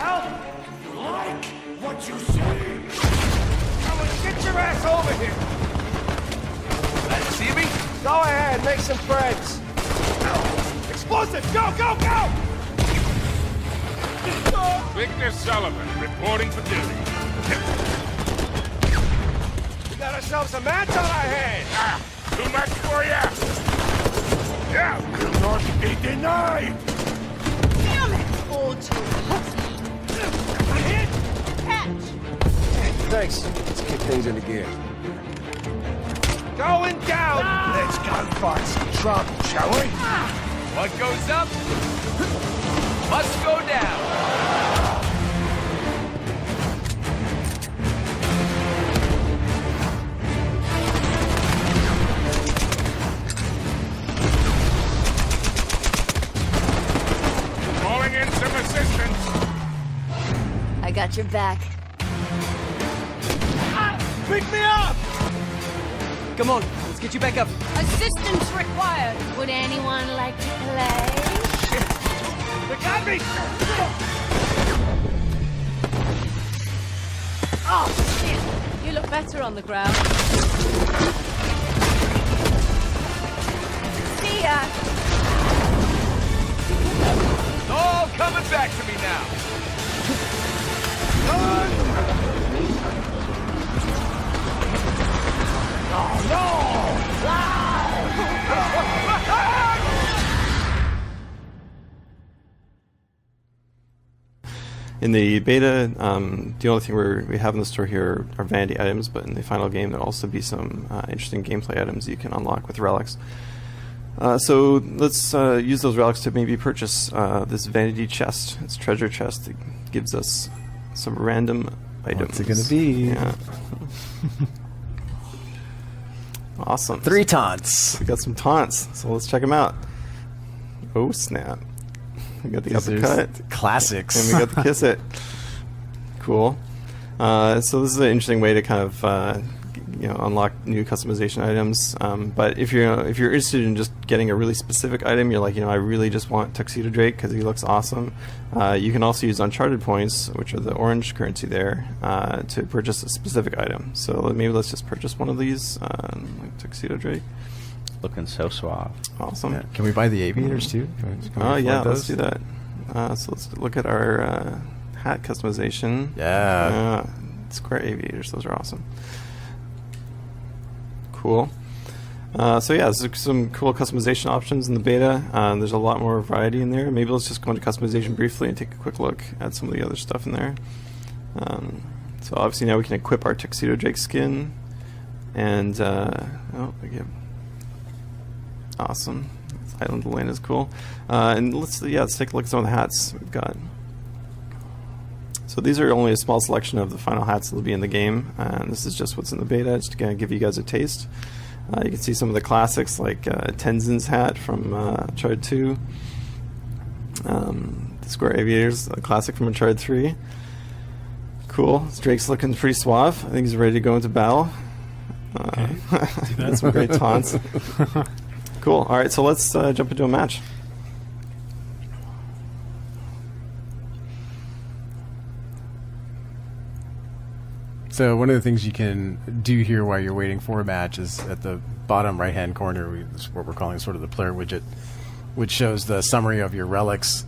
help? Like what you see? Come on, get your ass over here! See me? Go ahead, make some friends. Explosive! Go, go, go! Victor Sullivan, reporting for duty. We got ourselves a match on our hands! Ah, too much for ya! Yeah, will not be denied! Damn it! All too hot. Hit! Catch! Thanks. Let's kick things into gear. Going down! Let's go find some trouble, shall we? What goes up must go down. Calling in some assistance. I got your back. Pick me up! Come on, let's get you back up. Assistance required. Would anyone like to play? They got me! Oh, shit! You look better on the ground. See ya! All coming back to me now. In the beta, the only thing we have in the store here are vanity items, but in the final game there'll also be some interesting gameplay items you can unlock with relics. So let's use those relics to maybe purchase this vanity chest. It's treasure chest that gives us some random items. What's it gonna be? Yeah. Awesome. 3 taunts. We got some taunts, so let's check them out. Oh snap! We got the uppercut. Classics. And we got the kiss it. Cool. So this is an interesting way to kind of unlock new customization items. But if you're interested in just getting a really specific item, you're like, I really just want Tuxedo Drake because he looks awesome. You can also use Uncharted points, which are the orange currency there, to purchase a specific item. So maybe let's just purchase one of these, like Tuxedo Drake. Looking so suave. Awesome. Yeah. Can we buy the aviators too? Oh yeah, let's do that. So let's look at our hat customization. Yeah. Square aviators, those are awesome. Cool. So yeah, there's some cool customization options in the beta. There's a lot more variety in there. Maybe let's just go into customization briefly and take a quick look at some of the other stuff in there. So obviously now we can equip our Tuxedo Drake skin, and awesome. Island Lane is cool. And let's take a look at some of the hats we've got. So these are only a small selection of the final hats that will be in the game, and this is just what's in the beta, just to kind of give you guys a taste. You can see some of the classics like Tenzin's hat from Uncharted 2, the Square Aviators, a classic from Uncharted 3. Cool. Drake's looking pretty suave. I think he's ready to go into battle. Okay. That's some great taunts. Cool. All right, so let's jump into a match. So one of the things you can do here while you're waiting for a match is at the bottom right-hand corner, this is what we're calling sort of the player widget, which shows the summary of your relics,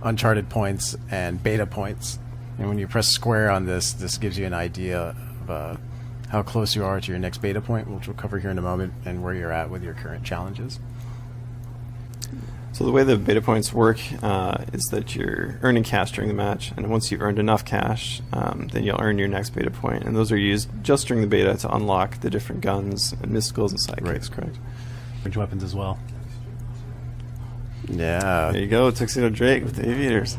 Uncharted points, and beta points. And when you press square on this, this gives you an idea of how close you are to your next beta point, which we'll cover here in a moment, and where you're at with your current challenges. So the way the beta points work is that you're earning cash during the match, and once you've earned enough cash, then you'll earn your next beta point, and those are used just during the beta to unlock the different guns and mysticals and sidekicks, correct? Range weapons as well. Yeah. There you go, Tuxedo Drake with the aviators.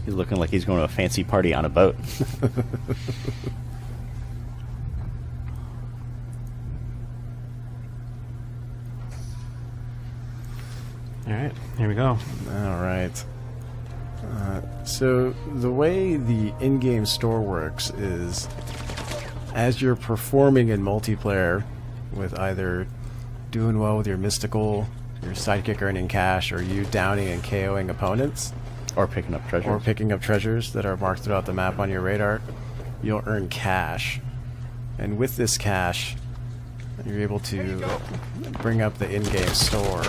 He's looking like he's going to a fancy party on a boat. Alright, here we go. Alright. So the way the in-game store works is as you're performing in multiplayer with either doing well with your mystical, your sidekick earning cash, or you downing and KOing opponents, Or picking up treasures. or picking up treasures that are marked throughout the map on your radar, you'll earn cash. And with this cash, you're able to bring up the in-game store.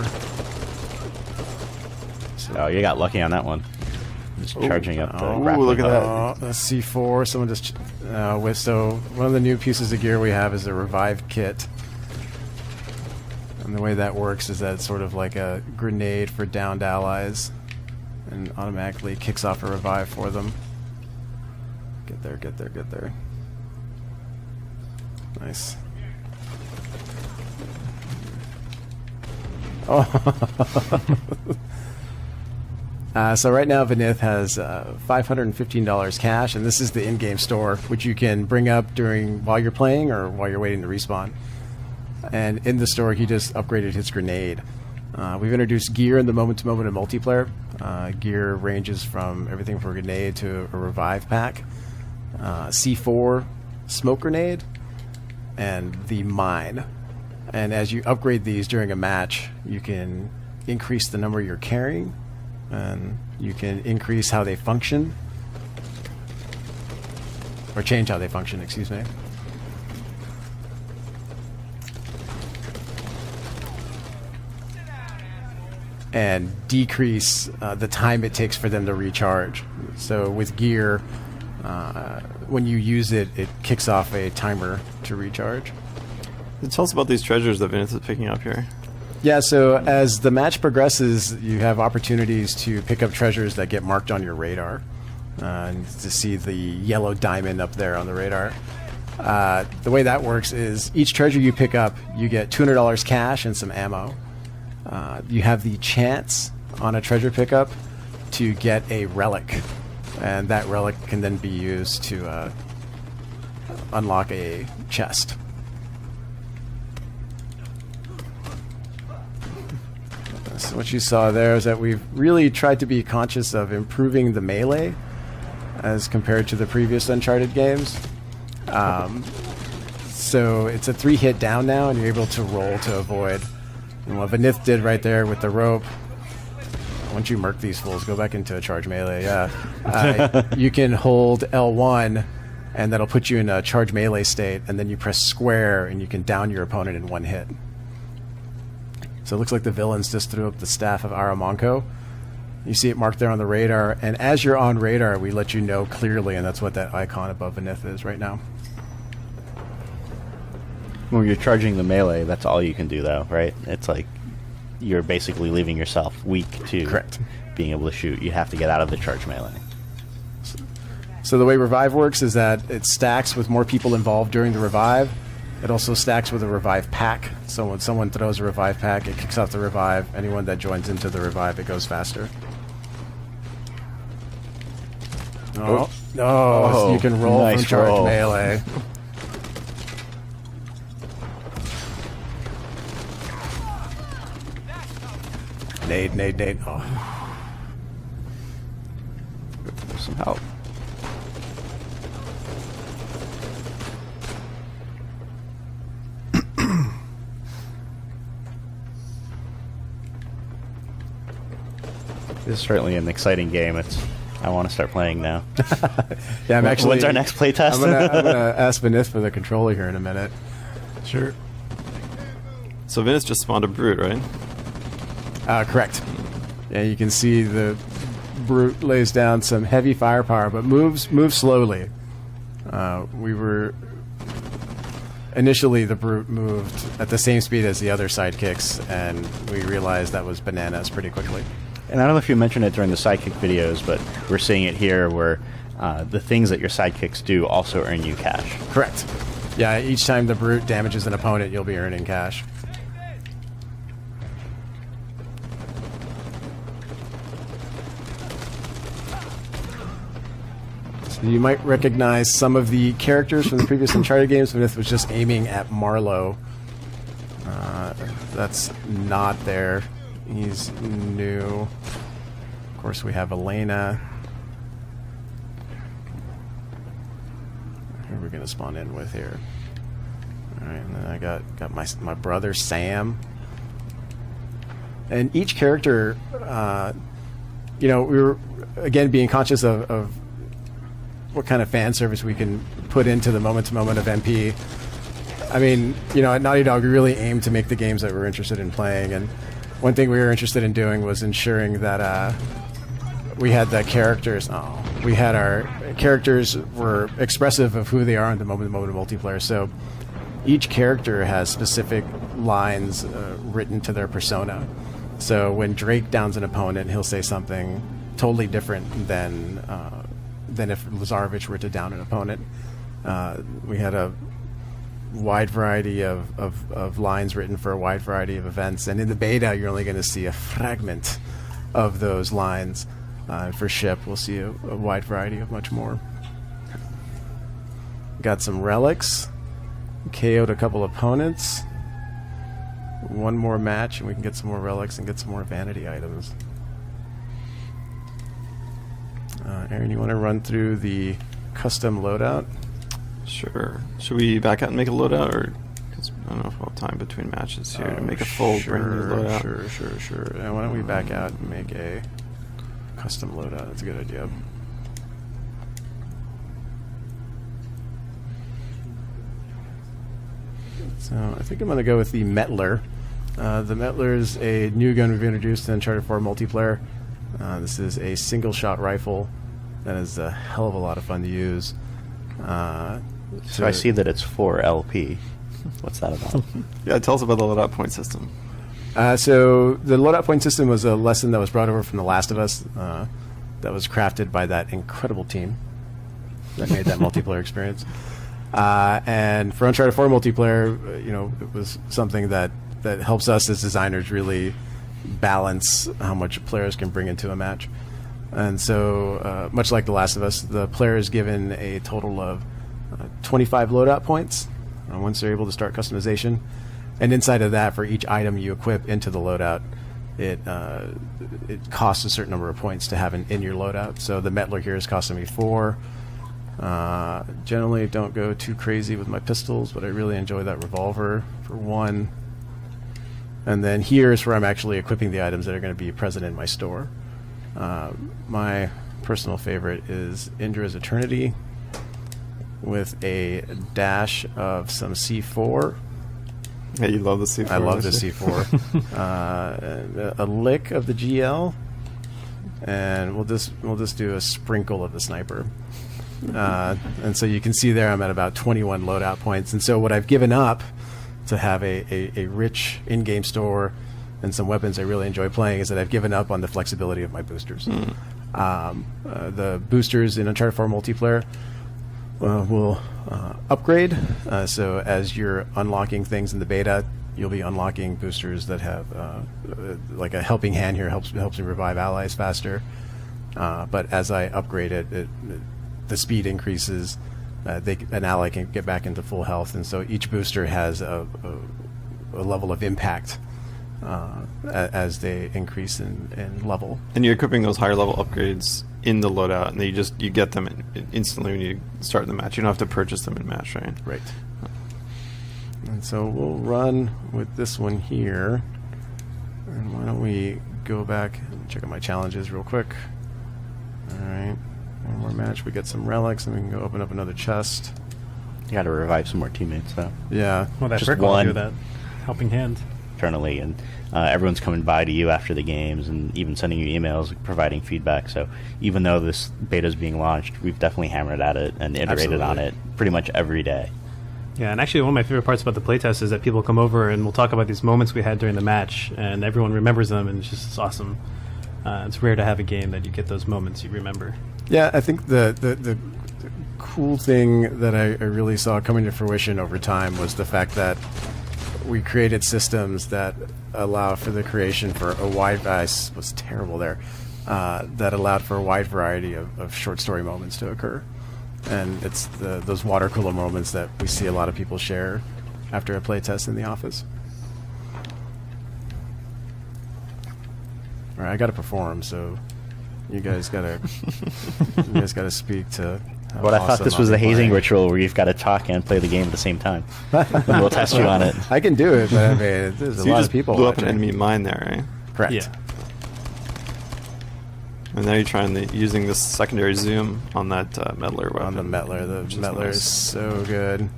Oh, you got lucky on that one. Just charging up the grappling look at that. hook. Let's see, C4. Someone just so one of the new pieces of gear we have is a revive kit. And the way that works is that it's sort of like a grenade for downed allies, and automatically kicks off a revive for them. Get there, get there, get there. Nice. Oh. So right now Vinith has $515 cash, and this is the in-game store, which you can bring up while you're playing or while you're waiting to respawn. And in the store, he just upgraded his grenade. We've introduced gear in the moment-to-moment and multiplayer. Gear ranges from everything from a grenade to a revive pack, C4, smoke grenade, and the mine. And as you upgrade these during a match, you can increase the number you're carrying, and you can increase how they function, or change how they function, excuse me. And decrease the time it takes for them to recharge. So with gear, when you use it, it kicks off a timer to recharge. Tell us about these treasures that Vinith is picking up here. Yeah, so as the match progresses, you have opportunities to pick up treasures that get marked on your radar. And to see the yellow diamond up there on the radar. The way that works is each treasure you pick up, you get $200 cash and some ammo. You have the chance on a treasure pickup to get a relic, and that relic can then be used to unlock a chest. So what you saw there is that we've really tried to be conscious of improving the melee as compared to the previous Uncharted games. So it's a 3-hit down now, and you're able to roll to avoid. And what Vinith did right there with the rope, once you murk these fools, go back into a charge melee, yeah. You can hold L1, and that'll put you in a charge melee state, and then you press square, and you can down your opponent in one hit. So it looks like the villains just threw up the staff of Aramonko. You see it marked there on the radar, and as you're on radar, we let you know clearly, and that's what that icon above Vinith is right now. When you're charging the melee, that's all you can do, though, right? It's like you're basically leaving yourself weak to Correct. being able to shoot. You have to get out of the charge melee. So the way revive works is that it stacks with more people involved during the revive. It also stacks with a revive pack. So when someone throws a revive pack, it kicks off the revive. Anyone that joins into the revive, it goes faster. Oh, so you can roll nice from charge roll. melee. Nade. Oh. Some help. This is certainly an exciting game. I want to start playing now. Yeah, I'm actually. When's our next playtest? I'm gonna ask Vinith for the controller here in a minute. Sure. So Vinith just spawned a brute, right? Correct. Yeah, you can see the brute lays down some heavy firepower, but moves slowly. We were initially the brute moved at the same speed as the other sidekicks, and we realized that was bananas pretty quickly. And I don't know if you mentioned it during the sidekick videos, but we're seeing it here where the things that your sidekicks do also earn you cash. Correct. Yeah, each time the brute damages an opponent, you'll be earning cash. So you might recognize some of the characters from the previous Uncharted games, but it was just aiming at Marlowe. That's not there. He's new. Of course, we have Elena. Who are we going to spawn in with here? All right, and then I got my brother Sam. And each character, again, being conscious of what kind of fan service we can put into the moment-to-moment of MP. I mean, at Naughty Dog, we really aim to make the games that we're interested in playing, and one thing we were interested in doing was ensuring that we had the characters. We had our characters were expressive of who they are in the moment-to-moment multiplayer. So each character has specific lines written to their persona. So when Drake downs an opponent, he'll say something totally different than if Lazarevich were to down an opponent. We had a wide variety of lines written for a wide variety of events, and in the beta you're only going to see a fragment of those lines. For Ship, we'll see a wide variety of much more. Got some relics, KO'd a couple opponents, one more match and we can get some more relics and get some more vanity items. Aaron, you want to run through the custom loadout? Sure. Should we back out and make a loadout, or cause I don't know if we'll have time between matches here to make a full brand new loadout? Sure. And why don't we back out and make a custom loadout? That's a good idea. So I think I'm going to go with the Metler. The Metler is a new gun we've introduced in Uncharted 4 multiplayer. This is a single-shot rifle that is a hell of a lot of fun to use. So I see that it's 4 LP. What's that about? Yeah, tell us about the loadout point system. So the loadout point system was a lesson that was brought over from The Last of Us that was crafted by that incredible team that made that multiplayer experience. And for Uncharted 4 multiplayer, it was something that helps us as designers really balance how much players can bring into a match. And so, much like The Last of Us, the player is given a total of 25 loadout points once they're able to start customization. And inside of that, for each item you equip into the loadout, it costs a certain number of points to have in your loadout. So the Metler here is costing me 4. Generally don't go too crazy with my pistols, but I really enjoy that revolver for 1. And then here is where I'm actually equipping the items that are going to be present in my store. My personal favorite is Indra's Eternity with a dash of some C4. Yeah, you love the C4. I love the C4. A lick of the GL, and we'll just do a sprinkle of the sniper. And so you can see there I'm at about 21 loadout points. And so what I've given up to have a rich in-game store and some weapons I really enjoy playing is that I've given up on the flexibility of my boosters. The boosters in Uncharted 4 multiplayer will upgrade. So as you're unlocking things in the beta, you'll be unlocking boosters that have like a helping hand here, helps me revive allies faster. But as I upgrade it, the speed increases. An ally can get back into full health, and so each booster has a level of impact as they increase in level. And you're equipping those higher level upgrades in the loadout, and you get them instantly when you start the match. You don't have to purchase them in match, right? Right. And so we'll run with this one here. And why don't we go back and check out my challenges real quick. All right. One more match. We get some relics, and we can go open up another chest. You got to revive some more teammates, though. Yeah. Well, that Just trick will one. do that. Helping hand. Internally, and everyone's coming by to you after the games and even sending you emails providing feedback. So even though this beta is being launched, we've definitely hammered at it and iterated on it pretty much every day. Yeah, and actually one of my favorite parts about the playtest is that people come over and we'll talk about these moments we had during the match, and everyone remembers them, and it's awesome. It's rare to have a game that you get those moments you remember. Yeah, I think the cool thing that I really saw coming to fruition over time was the fact that we created systems that allow for the creation for a wide was terrible there that allowed for a wide variety of short story moments to occur, and it's those water cooler moments that we see a lot of people share after a play test in the office. All right, I got to perform, so you guys gotta speak to. But I thought this was the hazing ritual where you've got to talk and play the game at the same time. And we'll test you on it. I can do it, but I mean, there's So a you lot just of people blew watching. up an enemy mine there, right? Correct. Yeah. And now you're trying using this secondary zoom on that meddler weapon. On the meddler. The meddler is so good.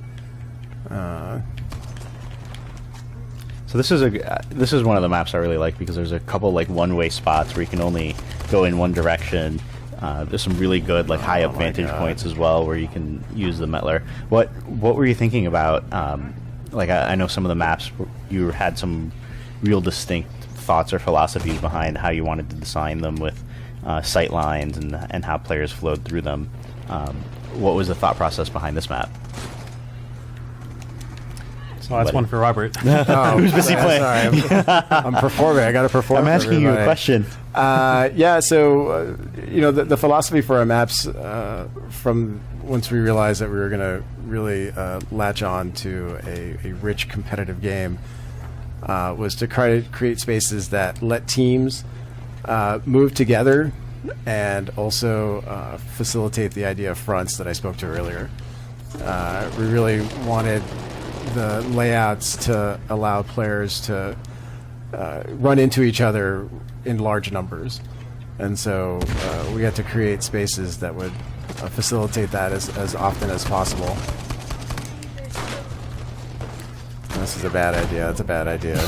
So this is one of the maps I really like because there's a couple like one-way spots where you can only go in one direction. There's some really good like high up vantage points as well where you can use the meddler. What were you thinking about? Like I know some of the maps you had some real distinct thoughts or philosophies behind how you wanted to design them with sight lines and how players flowed through them. What was the thought process behind this map? So that's one for Robert. Who's busy playing? Sorry, I'm performing. I got to perform. I'm asking you a question. So the philosophy for our maps from once we realized that we were going to really latch on to a rich competitive game was to create spaces that let teams move together and also facilitate the idea of fronts that I spoke to earlier. We really wanted the layouts to allow players to run into each other in large numbers. And so we had to create spaces that would facilitate that as often as possible. This is a bad idea. That's a bad idea.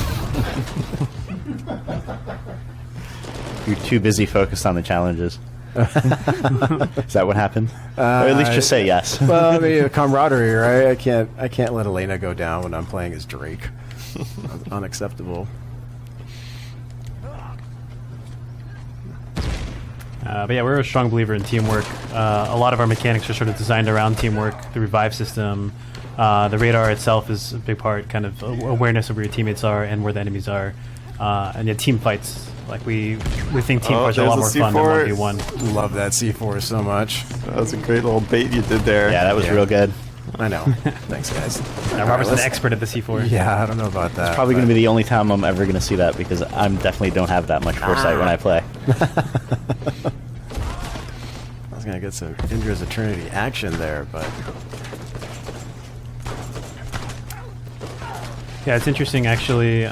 You're too busy focused on the challenges. Is that what happened? Or at least just say yes. Well, I mean, camaraderie, right? I can't let Elena go down when I'm playing as Drake. That's unacceptable. But yeah, we're a strong believer in teamwork. A lot of our mechanics are sort of designed around teamwork. The revive system, the radar itself is a big part, kind of awareness of where your teammates are and where the enemies are. And yeah, team fights. Like we think team fights are a lot more fun than 1v1. Love that C4 so much. That was a great little bait you did there. Yeah, that was real good. I know. Thanks, guys. Robert's an expert at the C4. Yeah, I don't know about that. It's probably going to be the only time I'm ever going to see that because I definitely don't have that much foresight when I play. I was going to get some Indra's Eternity action there, but... Yeah, it's interesting actually.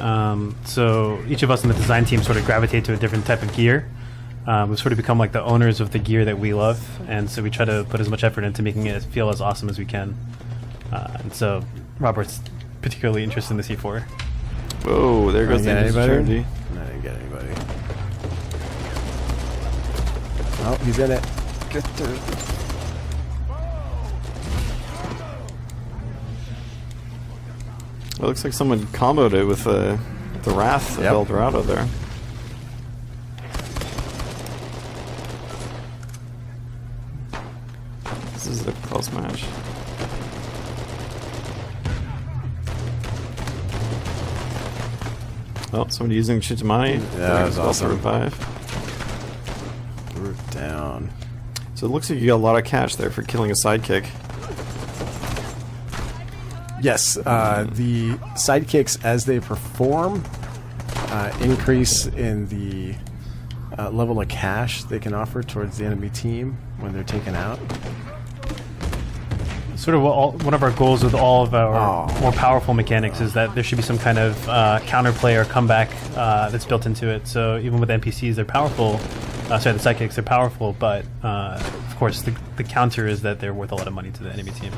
So each of us in the design team sort of gravitate to a different type of gear. We've sort of become like the owners of the gear that we love, and so we try to put as much effort into making it feel as awesome as we can. And so Robert's particularly interested in the C4. Whoa, there goes the anybody? I didn't get anybody. Oh, he's in it. Get through. It looks like someone comboed it with the Wrath of El Dorado there. This is a close match. Oh, somebody using Chitamani. Yeah, that was awesome. Revive. Root down. So it looks like you got a lot of cash there for killing a sidekick. Yes, the sidekicks, as they perform, increase in the level of cash they can offer towards the enemy team when they're taken out. Sort of one of our goals with all of our more powerful mechanics is that there should be some kind of counterplay or comeback that's built into it. So even with NPCs, they're powerful. Sorry, the sidekicks, they're powerful, but of course the counter is that they're worth a lot of money to the enemy team.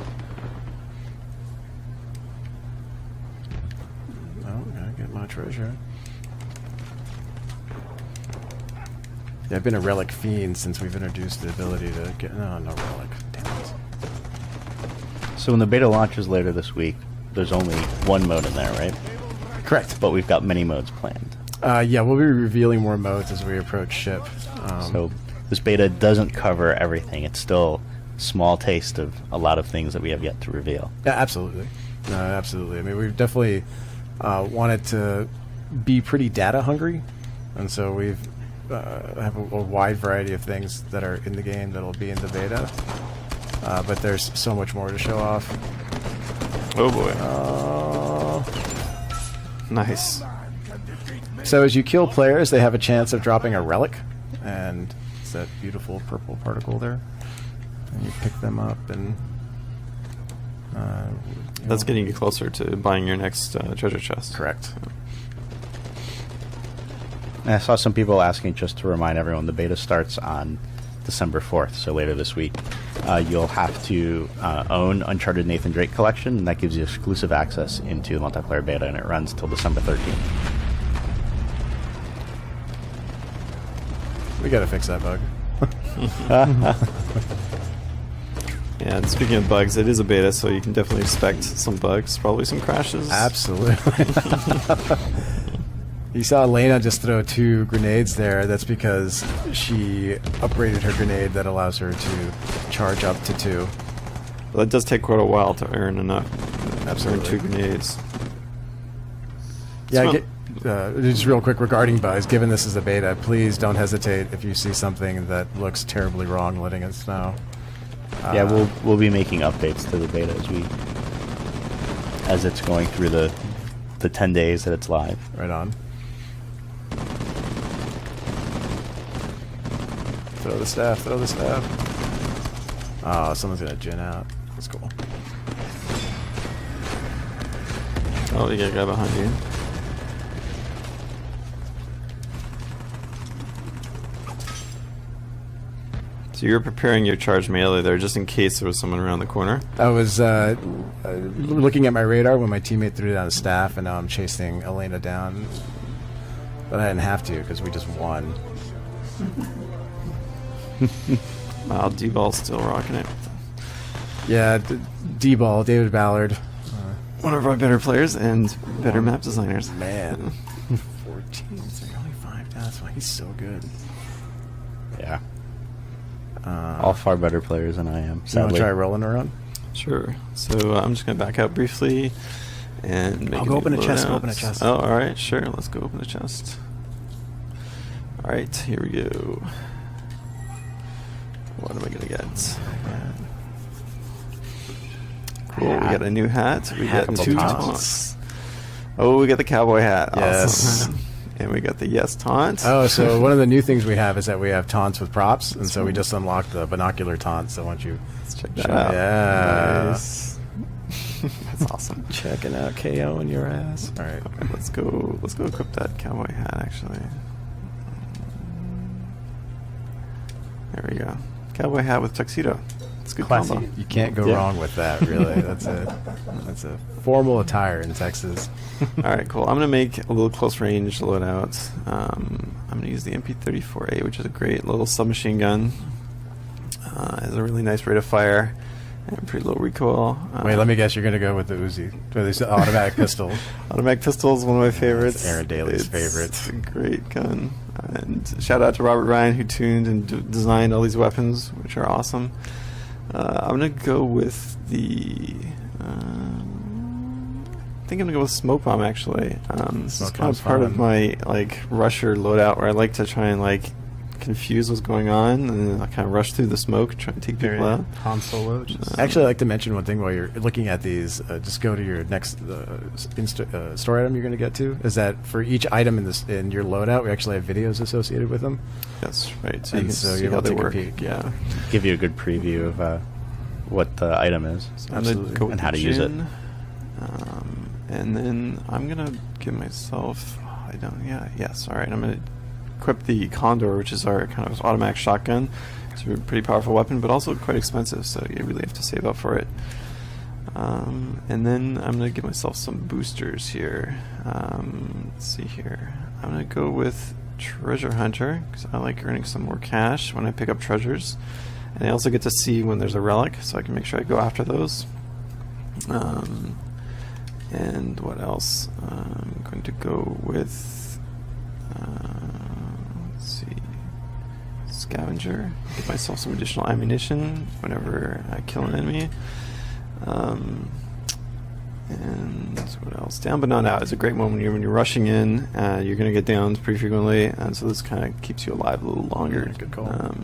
My treasure. Yeah, I've been a relic fiend since we've introduced the ability to get... No relic. Damn it. So when the beta launches later this week, there's only one mode in there, right? Correct. But we've got many modes planned. Yeah, we'll be revealing more modes as we approach ship. So this beta doesn't cover everything. It's still a small taste of a lot of things that we have yet to reveal. Yeah, absolutely. No, absolutely. I mean, we've definitely... wanted to be pretty data hungry, and so we've have a wide variety of things that are in the game that'll be in the beta. But there's so much more to show off. Oh boy! Nice. So as you kill players, they have a chance of dropping a relic, and it's that beautiful purple particle there. And you pick them up and. That's getting you closer to buying your next treasure chest. Correct. And I saw some people asking, just to remind everyone, the beta starts on December 4th, so later this week. You'll have to own Uncharted Nathan Drake Collection, and that gives you exclusive access into the multiplayer beta, and it runs till December 13th. We gotta fix that bug. Yeah, and speaking of bugs, it is a beta, so you can definitely expect some bugs, probably some crashes. Absolutely. You saw Elena just throw 2 grenades there. That's because she upgraded her grenade that allows her to charge up to 2. Well, it does take quite a while to earn enough. Absolutely. Earn 2 grenades. Yeah, just real quick regarding bugs, given this is a beta, please don't hesitate if you see something that looks terribly wrong, letting us know. Yeah, we'll be making updates to the beta as it's going through the 10 days that it's live. Right on. Throw the staff, throw the staff. Oh, someone's gonna gin out. That's cool. Oh, you got a guy behind you. So you're preparing your charge melee there just in case there was someone around the corner? I was looking at my radar when my teammate threw down a staff, and now I'm chasing Elena down. But I didn't have to because we just won. Wow, D-Ball's still rocking it. Yeah, D-Ball, David Ballard. One of our better players and better map designers. Man. 14, so only 5 down. That's why he's so good. Yeah. All far better players than I am, sadly. You want to try rolling around? Sure. So I'm just going to back out briefly and make I'll go open a chest. Go open a chest. Oh, all right. Sure. Let's go open a chest. All right. Here we go. What am I going to get? Cool. We got a new hat. We got 2 taunts. Oh, we got the cowboy hat. Yes. Awesome. And we got the yes taunt. Oh, so one of the new things we have is that we have taunts with props, and so we just unlocked the binocular taunt. So once you let's check that out. Yeah. Nice. That's awesome. Checking out KO in your ass. All right. Okay, let's go equip that cowboy hat actually. There we go. Cowboy hat with tuxedo. It's a good Classy. combo. You can't go wrong with that, really. That's a formal attire in Texas. All right, cool. I'm going to make a little close range loadout. I'm going to use the MP34A, which is a great little submachine gun. Has a really nice rate of fire and pretty low recoil. Wait, let me guess. You're going to go with the Uzi, or the automatic pistol. Automatic pistol is one of my favorites. That's Aaron Daly's favorite. It's a great gun. And shout out to Robert Ryan, who tuned and designed all these weapons, which are awesome. I'm going to go with the... I think I'm going to go with Smoke Bomb, actually. This is kind of part of my rusher loadout, where I like to try and confuse what's going on, and then I kind of rush through the smoke, try and take people out. Han Solo. Actually, I'd like to mention one thing while you're looking at these. Just go to your next store item you're going to get to. Is that for each item in your loadout, we actually have videos associated with them. That's right. So And you can so see you're how able they to work. compete. Yeah. Give you a good preview of what the item is Absolutely. and how to use it. And then I'm gonna give myself. Yes. All right. I'm gonna equip the Condor, which is our kind of automatic shotgun. It's a pretty powerful weapon, but also quite expensive, so you really have to save up for it. And then I'm gonna give myself some boosters here. Let's see here. I'm gonna go with Treasure Hunter because I like earning some more cash when I pick up treasures, and I also get to see when there's a relic, so I can make sure I go after those. And what else? I'm going to go with, let's see, Scavenger. Give myself some additional ammunition whenever I kill an enemy. And what else? Down but not out is a great moment when you're rushing in. You're going to get downed pretty frequently, and so this kind of keeps you alive a little longer. Good call.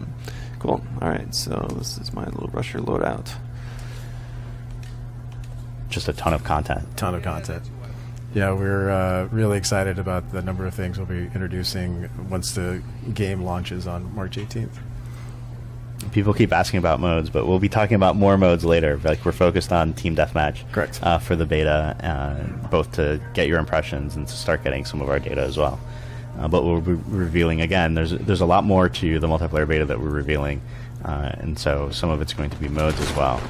Cool. All right, so this is my little rusher loadout. Just a ton of content. Yeah, we're really excited about the number of things we'll be introducing once the game launches on March 18th. People keep asking about modes, but we'll be talking about more modes later. We're focused on Team Deathmatch. Correct. For the beta, both to get your impressions and to start getting some of our data as well. but we'll be revealing again. There's a lot more to the multiplayer beta that we're revealing, and so some of it's going to be modes as well.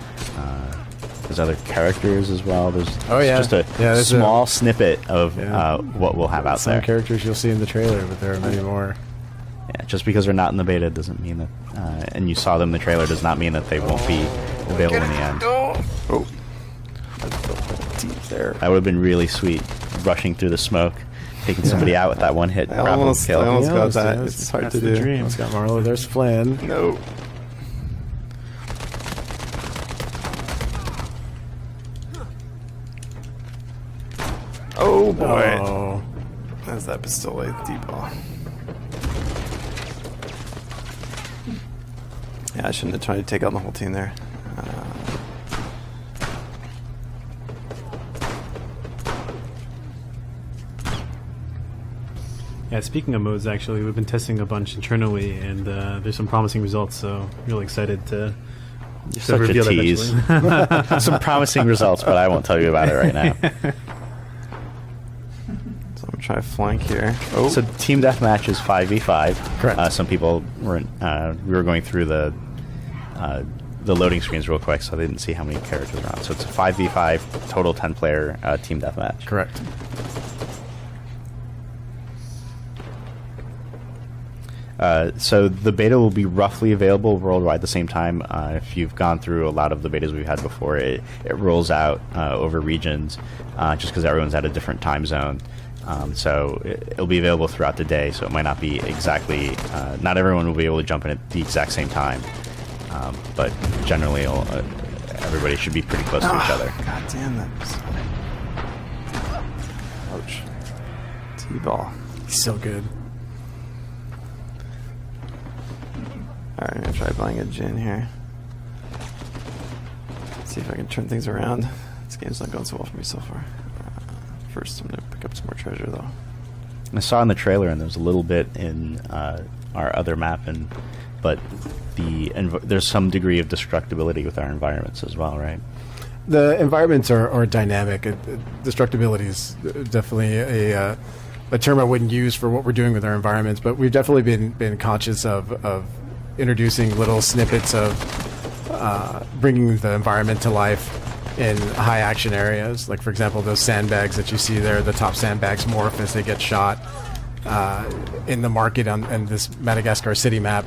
There's other characters as well. There's just a small snippet of what we'll have out there. Some characters you'll see in the trailer, but there are many more. Yeah, just because they're not in the beta doesn't mean that, and you saw them in the trailer does not mean that they won't be available in the end. Oh. Deep there. That would have been really sweet, rushing through the smoke, taking somebody out with that one hit. I almost got that. It's hard to do. Almost got Marlo. There's Flynn. No. Oh boy. Oh. That's that pistole deep ball. Yeah, I shouldn't have tried to take out the whole team there. Yeah, speaking of modes, actually, we've been testing a bunch internally, and there's some promising results, so really excited to Such reveal a tease. Some promising results, but I won't tell you about it right now. So I'm gonna try flank here. Oh, So team deathmatch is 5v5. Correct. Some people weren't. We were going through the loading screens real quick, so they didn't see how many characters are on. So it's a 5v5 total 10-player team deathmatch. Correct. So the beta will be roughly available worldwide at the same time. If you've gone through a lot of the betas we've had before, it rolls out over regions just because everyone's at a different time zone. So it'll be available throughout the day, so it might not be exactly... not everyone will be able to jump in at the exact same time. But generally, everybody should be pretty close to each other. God damn that. Ouch. T-ball. He's so good. Alright, I'm gonna try buying a gin here. See if I can turn things around. This game's not going so well for me so far. First, I'm gonna pick up some more treasure, though. I saw in the trailer, and there's a little bit in our other map, but there's some degree of destructibility with our environments as well, right? The environments are dynamic. Destructibility is definitely a term I wouldn't use for what we're doing with our environments, but we've definitely been conscious of introducing little snippets of bringing the environment to life in high action areas. Like, for example, those sandbags that you see there, the top sandbags morph as they get shot. In the market on this Madagascar city map,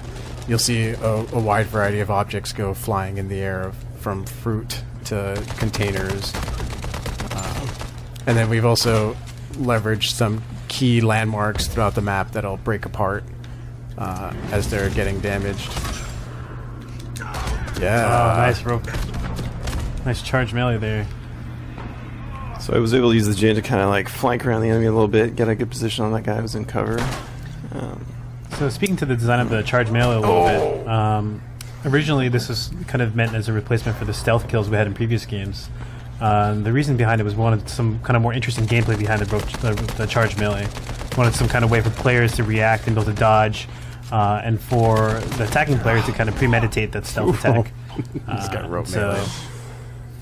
you'll see a wide variety of objects go flying in the air, from fruit to containers. And then we've also leveraged some key landmarks throughout the map that'll break apart as they're getting damaged. Yeah. Oh, nice rope. Nice charge melee there. So I was able to use the gin to kind of like flank around the enemy a little bit, get a good position on that guy who's in cover. So speaking to the design of the charge melee a little bit, originally this was kind of meant as a replacement for the stealth kills we had in previous games. The reason behind it was we wanted some kind of more interesting gameplay behind the charge melee. We wanted some kind of way for players to react and be able to dodge, and for the attacking players to kind of premeditate that stealth attack. He's got rope melee.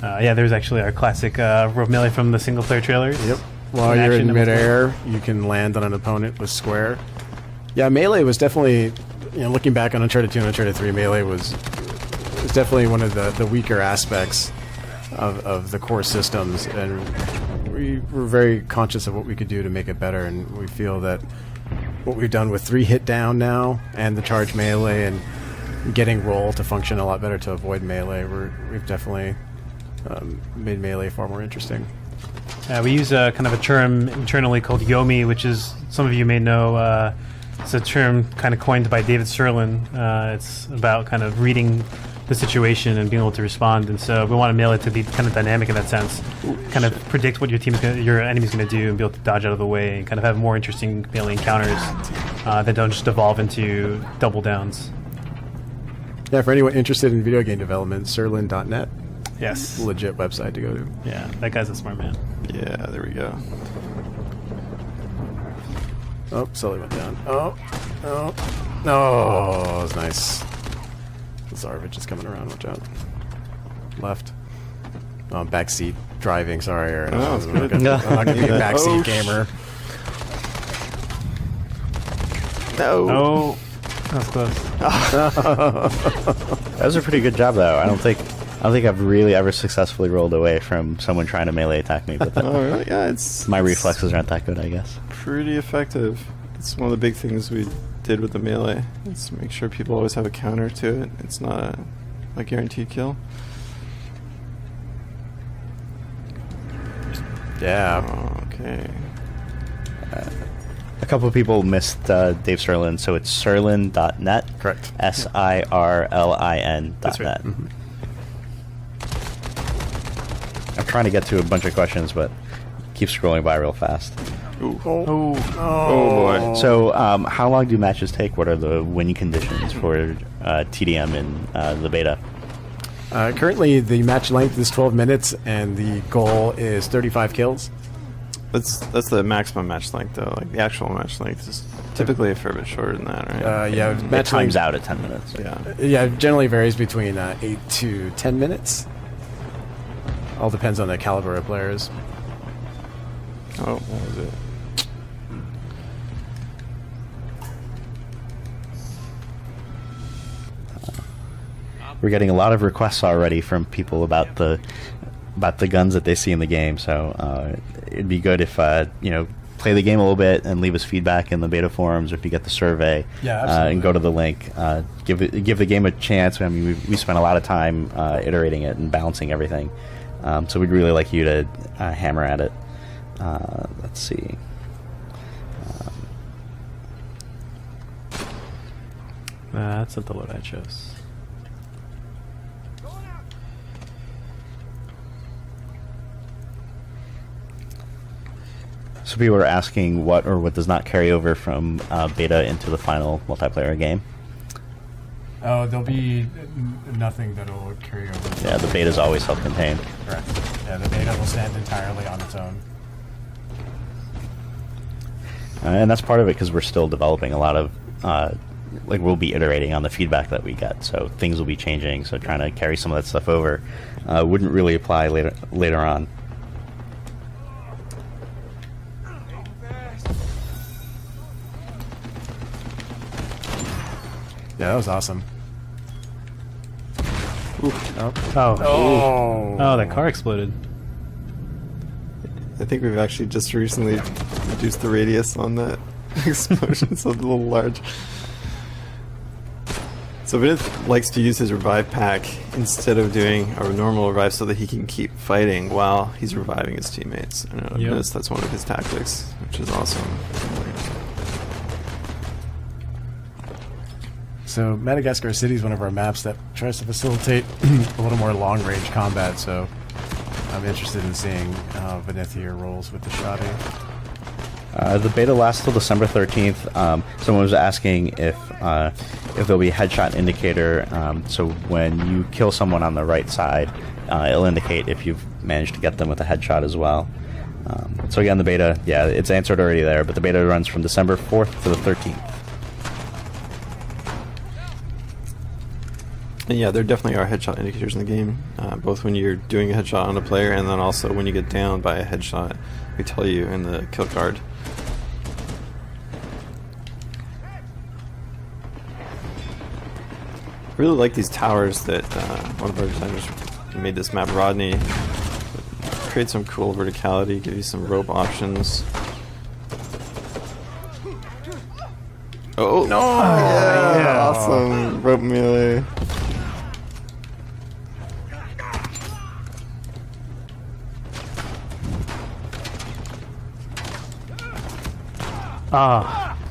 Yeah, there's actually our classic rope melee from the single player trailers. Yep. While you're in midair, you can land on an opponent with square. Yeah, melee was definitely, looking back on Uncharted 2 and Uncharted 3, melee was definitely one of the weaker aspects of the core systems, and we were very conscious of what we could do to make it better, and we feel that what we've done with 3 hit down now and the charge melee and getting roll to function a lot better to avoid melee, we've definitely made melee far more interesting. We use kind of a term internally called Yomi, which is, some of you may know, it's a term kind of coined by David Serlin. It's about kind of reading the situation and being able to respond, and so we want melee to be kind of dynamic in that sense. Kind of predict what your enemy's going to do and be able to dodge out of the way and kind of have more interesting melee encounters that don't just evolve into double downs. Yeah, for anyone interested in video game development, Serlin.net. Yes. Legit website to go to. Yeah, that guy's a smart man. Yeah, there we go. Oh, Sully went down. Oh, that was nice. Zarvich is coming around, watch out. Left. Backseat driving, sorry, Aaron. I'm not going to be a backseat gamer. No. Oh, that's close. That was a pretty good job, though. I don't think I've really ever successfully rolled away from someone trying to melee attack me. But Oh, really? Yeah, it's my reflexes aren't that good, I guess. pretty effective. It's one of the big things we did with the melee. Is make sure people always have a counter to it. It's not a guaranteed kill. Yeah. Okay. A couple of people missed Dave Sirlin, so it's sirlin.net. Correct. SIRLIN.net. That's right. Mm-hmm. I'm trying to get to a bunch of questions, but keep scrolling by real fast. Ooh. Oh, Oh boy. So, how long do matches take? What are the winning conditions for TDM in the beta? Currently, the match length is 12 minutes, and the goal is 35 kills. That's the maximum match length, though. Like the actual match length is typically a fair bit shorter than that, right? Yeah, It match times length, out at 10 minutes. Yeah. Yeah, it generally varies between 8 to 10 minutes. All depends on the caliber of players. Oh, that was it. We're getting a lot of requests already from people about the guns that they see in the game. So it'd be good if play the game a little bit and leave us feedback in the beta forums, or if you get the survey, and go to the link. Give the game a chance. I mean, we spent a lot of time iterating it and balancing everything. So we'd really like you to hammer at it. Let's see. that's not the load I chose. So people are asking what or what does not carry over from beta into the final multiplayer game. Oh, there'll be nothing that'll carry over. Yeah, the beta is always self-contained. Correct. Yeah, the beta will stand entirely on its own. And that's part of it because we're still developing a lot of, we'll be iterating on the feedback that we get, so things will be changing. So trying to carry some of that stuff over wouldn't really apply later on. Yeah, that was awesome. Oh, that car exploded. I think we've actually just recently reduced the radius on that explosion. It's a little large. So Vinith likes to use his revive pack instead of doing a normal revive so that he can keep fighting while he's reviving his teammates. I know, I've noticed that's one of his tactics, which is awesome. So Madagascar City is one of our maps that tries to facilitate a little more long-range combat, so I'm interested in seeing how Vinith here rolls with the shotty. The beta lasts till December 13th. Someone was asking if there'll be a headshot indicator, so when you kill someone on the right side, it'll indicate if you've managed to get them with a headshot as well. So again, the beta, yeah, it's answered already there, but the beta runs from December 4th to the 13th. And yeah, there definitely are headshot indicators in the game, both when you're doing a headshot on a player and then also when you get down by a headshot. We tell you in the kill card. I really like these towers that one of our designers made this map, Rodney. Create some cool verticality, give you some rope options. Oh no! Yeah, awesome rope melee.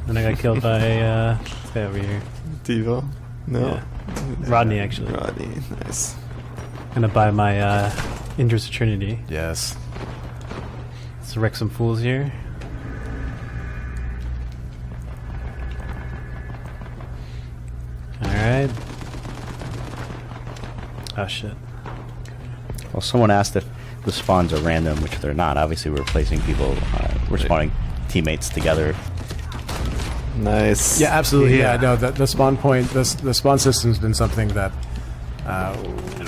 Then I got killed by this guy over here. Diva? No. Yeah. Rodney, actually. Rodney, nice. Gonna buy my Indra's Trinity. Yes. Let's wreck some fools here. Alright. Oh shit. Well, someone asked if the spawns are random, which they're not. Obviously, we're placing people, we're spawning teammates together. Nice. Yeah, absolutely. Yeah, no, the spawn point, the spawn system's been something that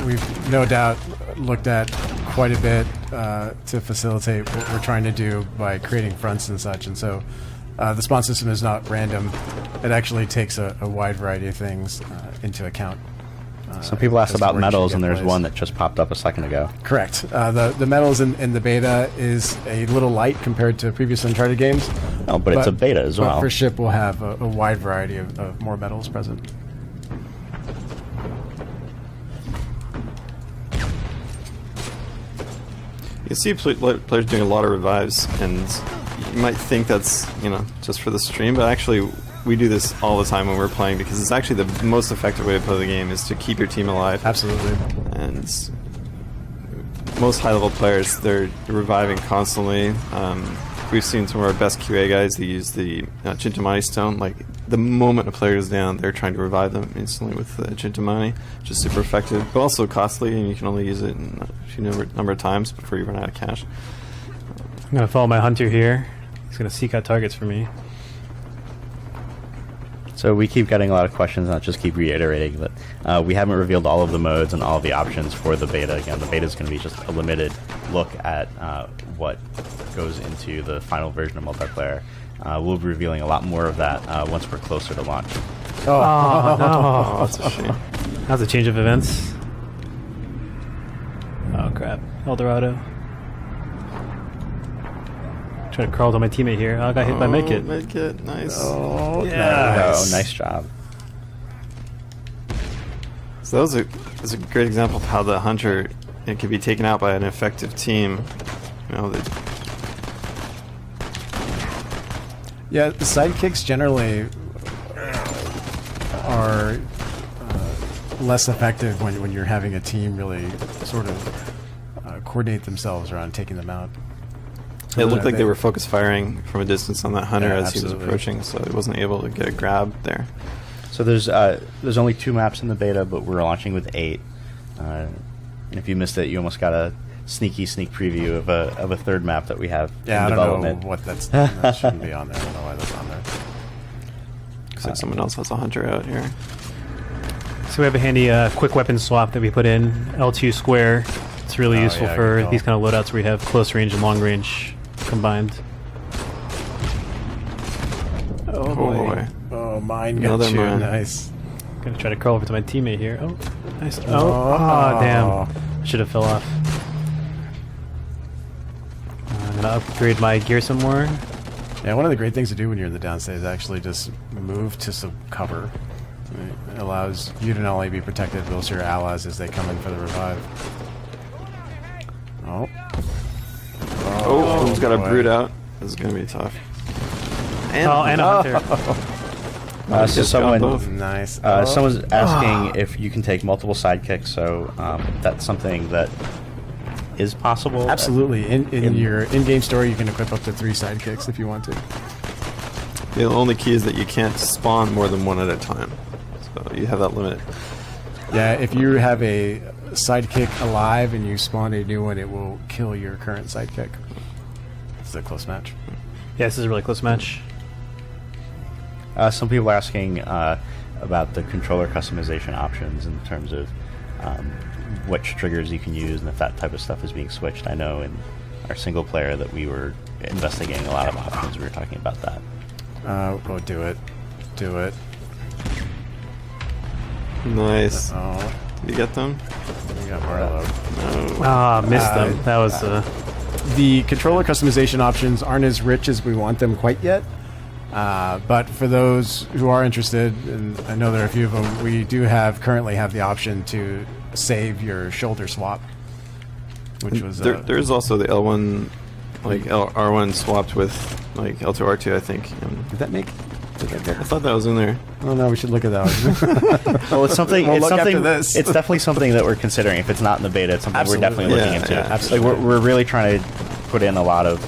we've no doubt looked at quite a bit to facilitate what we're trying to do by creating fronts and such. And so the spawn system is not random. it actually takes a wide variety of things into account. Some people asked as to about where you should medals, get and there's plays. one that just popped up a second ago. Correct. The medals in the beta is a little light compared to previous Uncharted games. Oh, but it's a beta as But well. for ship, we'll have a wide variety of more medals present. You see players doing a lot of revives, and you might think that's, you know, just for the stream, but actually we do this all the time when we're playing, because it's actually the most effective way to play the game is to keep your team alive. Absolutely. And most high-level players, they're reviving constantly. We've seen some of our best QA guys, they use the Chintamani stone. Like, the moment a player is down, they're trying to revive them instantly with Chintamani, which is super effective, but also costly, and you can only use it a few number of times before you run out of cash. I'm going to follow my hunter here. He's going to seek out targets for me. So we keep getting a lot of questions, and I'll just keep reiterating that we haven't revealed all of the modes and all of the options for the beta. Again, the beta is going to be just a limited look at what goes into the final version of multiplayer. We'll be revealing a lot more of that once we're closer to launch. Oh, no. Oh, that's a shame. How's the change of events? Oh, crap. Eldorado. Trying to crawl to my teammate here. Oh, I got hit by Medkit. Medkit, nice. Oh, Yeah. Oh, nice job. So that was a great example of how the hunter, it can be taken out by an effective team. You know, Yeah, the sidekicks generally are less effective when you're having a team really sort of coordinate themselves around taking them out. it looked like they were focus firing from a distance on that hunter Yeah, as he was absolutely. approaching, so he wasn't able to get a grab there. So there's only 2 maps in the beta, but we're launching with 8. And if you missed it, you almost got a sneak preview of a third map that we have Yeah, in I don't development. know what that shouldn't be on there. I don't know why that's on there. Looks like someone else has a hunter out here. So we have a handy quick weapon swap that we put in. L2 square. It's really Oh, useful yeah, for good call. these kind of loadouts where you have close range and long range combined. Oh boy. Oh, mine got Another you. mine. Nice. Gonna try to crawl over to my teammate here. Oh, nice. Oh, damn. Should have fell off. I'm gonna upgrade my gear some more. Yeah, one of the great things to do when you're in the downstate is actually just move to some cover. It allows you to not only be protected, but also your allies as they come in for the revive. Oh. Oh, who's got a boy. brood out? This is going to be tough. And, Oh, and a hunter. So just got both. someone Nice. someone's asking if you can take multiple sidekicks. So that's something that is possible. Absolutely. In your in-game store, you can equip up to 3 sidekicks if you want to. The only key is that you can't spawn more than one at a time. So you have that limit. Yeah, if you have a sidekick alive and you spawn a new one, it will kill your current sidekick. It's a close match. Yeah, this is a really close match. Some people are asking about the controller customization options in terms of which triggers you can use and if that type of stuff is being switched. I know in our single player that we were investigating a lot of options. We were talking about that. Oh, do it. Do it. Nice. Oh, Did you get them? we got Barlow. Ah, missed them. That was The controller customization options aren't as rich as we want them quite yet. But for those who are interested, and I know there are a few of them, we do currently have the option to save your shoulder swap, which was There's also the L1, like R1 swapped with like L2, R2, I think. And did that make? I thought that was in there. Oh no, we should look at that one. Well, it's something. We'll it's look something. after this. It's definitely something that we're considering. If it's not in the beta, it's something Absolutely. we're definitely looking Yeah, into. yeah, absolutely. Like we're really trying to put in a lot of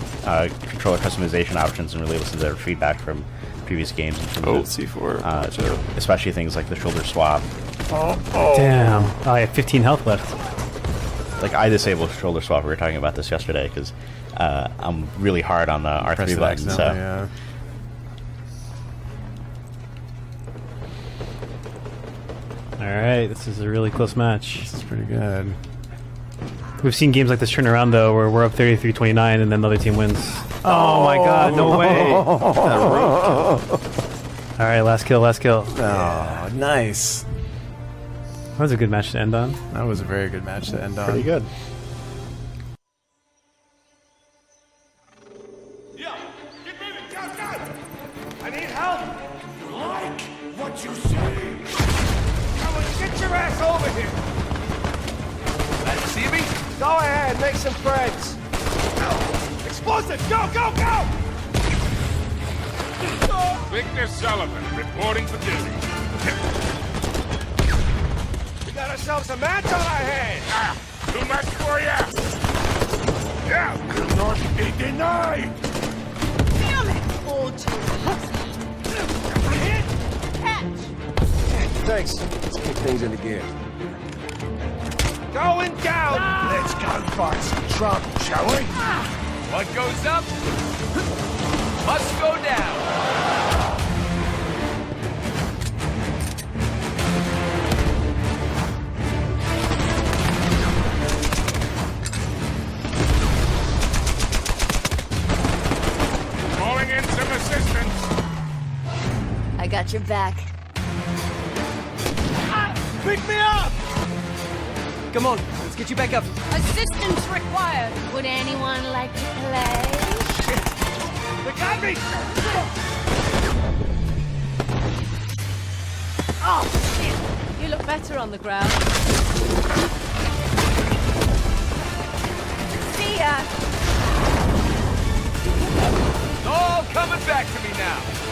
controller customization options and really listen to their feedback from previous games in terms Oh, of C4. Watch out. especially things like the shoulder swap. damn. Oh, I have 15 health left. Like I disabled shoulder swap. We were talking about this yesterday because I'm really hard on the R3 Press it button. So accidentally, yeah. All right, this is a really close match. This is pretty good. We've seen games like this turn around though, where we're up 33-29 and then the other team wins. Oh my God! No way! All right, last kill, last kill. Oh, nice. That was a good match to end on. That was a very good match to end on. Pretty good. Yeah, get moving, go, go! I need help! You like what you see? Come on, get your ass over here! Glad to see me? Go ahead, make some friends. Explosive, go, go, go! Victor Sullivan, reporting for duty. We got ourselves a match on our hands! Ah, too much for ya! Yeah, North 89! Damn it! All too Hit! catch! Thanks. Let's kick things into gear. Going down! Let's go find some trouble, shall we? What goes up must go down. Calling in some assistance. I got your back. Pick me up! Come on, let's get you back up. Assistance required. Would anyone like to play? They got me! Oh, shit. You look better on the ground. See ya. It's all coming back to me now.